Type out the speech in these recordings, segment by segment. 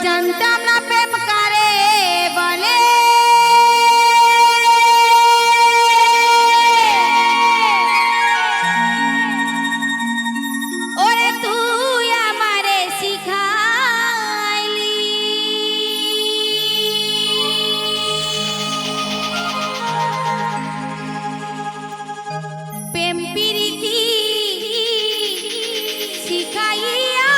জানতাম না প্রেম কারে বলে ওরে তুই আমারে শিখাইলি প্রেম প্রীতি শিখাইয়া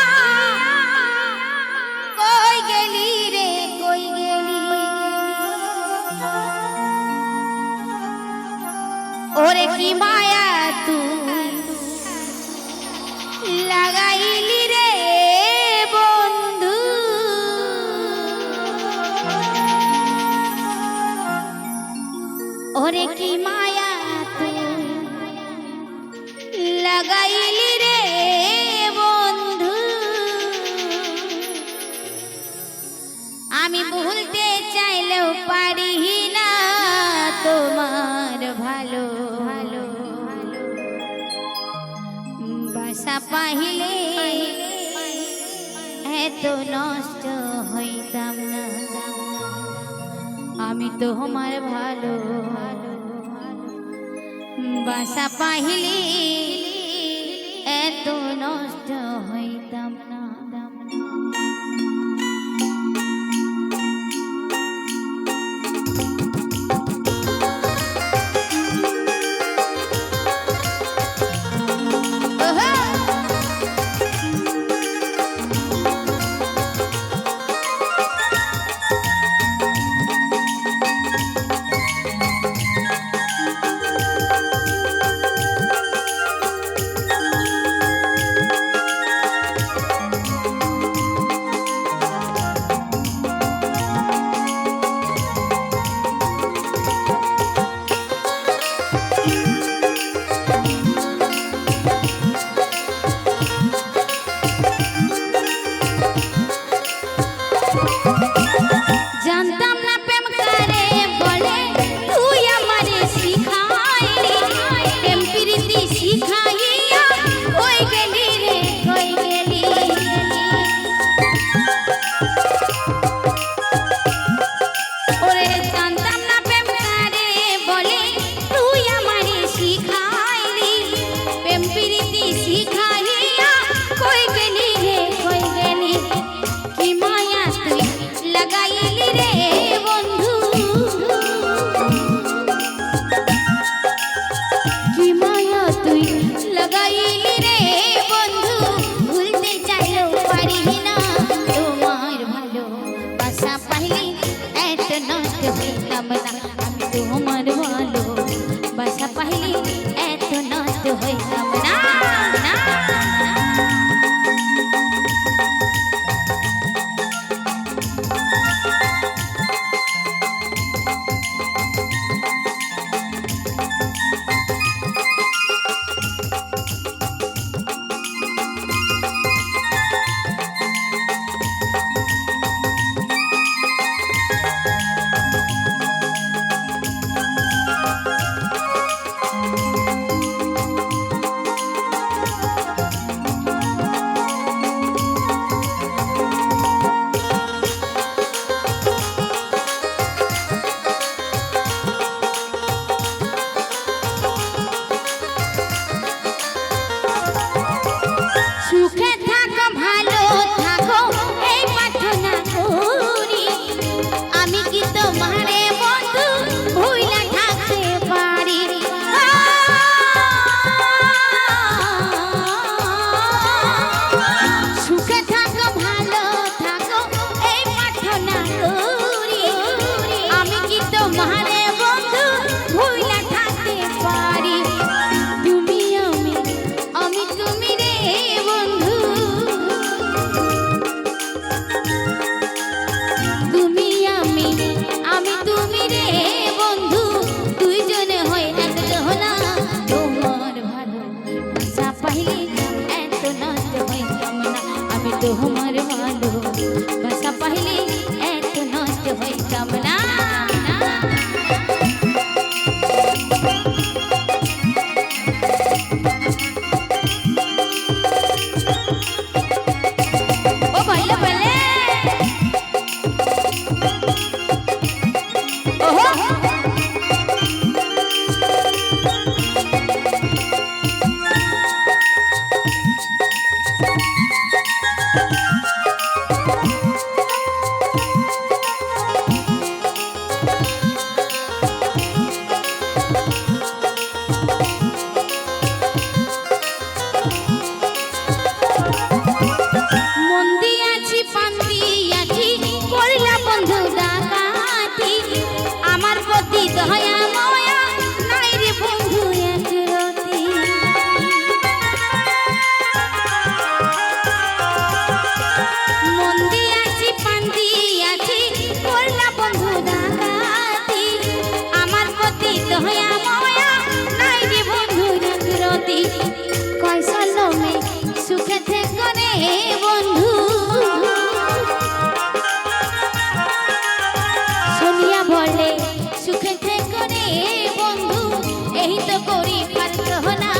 কই গেলি রে কই গেলি ওরে কি মায়া তুই লাগাইলি রে বন্ধু ওরে কি মায়া তুই লাগাইলি রে বন্ধু আমি ভুলতে চাইলেও পারি না তোমার ভালো ভালো বাসা পাইলে এত নষ্ট হইতাম না আমি তোমার ভালো বাসা পাইলে এত নষ্ট হইতাম না নদী কয় সালমে সুখে থেকো রে বন্ধু শুনিয়া বলে সুখে থেকো রে বন্ধু এই তো করি পারতো না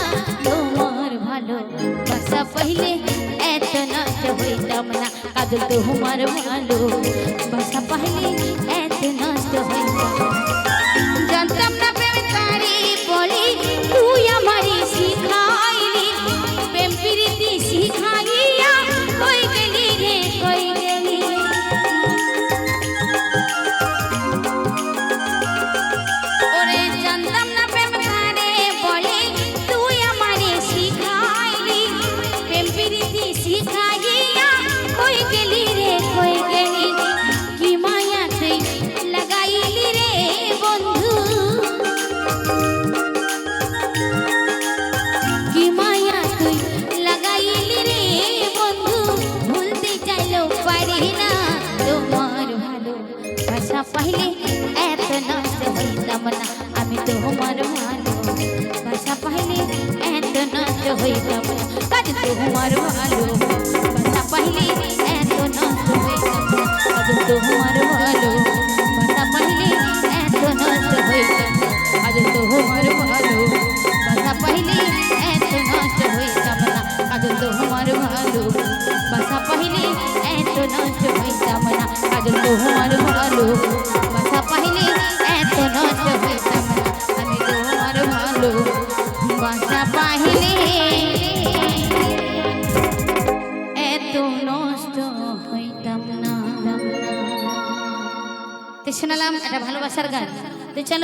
তোমার ভালো বাসা পাইলে এত নষ্ট হইতাম না কাজল তোমার ভালো বাসা পাইলে এত নষ্ট হইতাম জানতাম না প্রেম কারি বলি তুই আমারে শিখাইলি প্রেম প্রীতি শিখাইয়া কই গেলি রে কই গেলি ওরে জানতাম না প্রেম কারি বলি তুই আমারে শিখাইলি প্রেম প্রীতি শিখাইয়া কই গেলি রে কই গেলি কি মায়া তুই লাগাইলি রে বন্ধু কি মায়া তুই লাগাইলি রে বন্ধু ভুলতে চাইলেও পারি না তোমার ভালো বাসা পাইলে এত নষ্ট হইতাম না আমি তোমার ভালো বাসা পাইলে এত নষ্ট হইতাম না কাজ তোমার ভালো বাসা পাইলে এত নষ্ট হইতাম না কাজ তোমার ভালো বাসা পাইলে এত নষ্ট হইতাম না কাজ তোমার ভালো বাসা পাইলে এত নষ্ট হইতাম না কাজ তোমার ভালো বাসা পাইলে এত নষ্ট হইতাম না কাজ তোমার ভালো বাসা পাইলে এত নষ্ট হইতাম না আমি তোমার ভালো বাসা পাইলে এত নষ্ট হইতাম না। তো শোনালাম একটা ভালোবাসার গান। তো চলো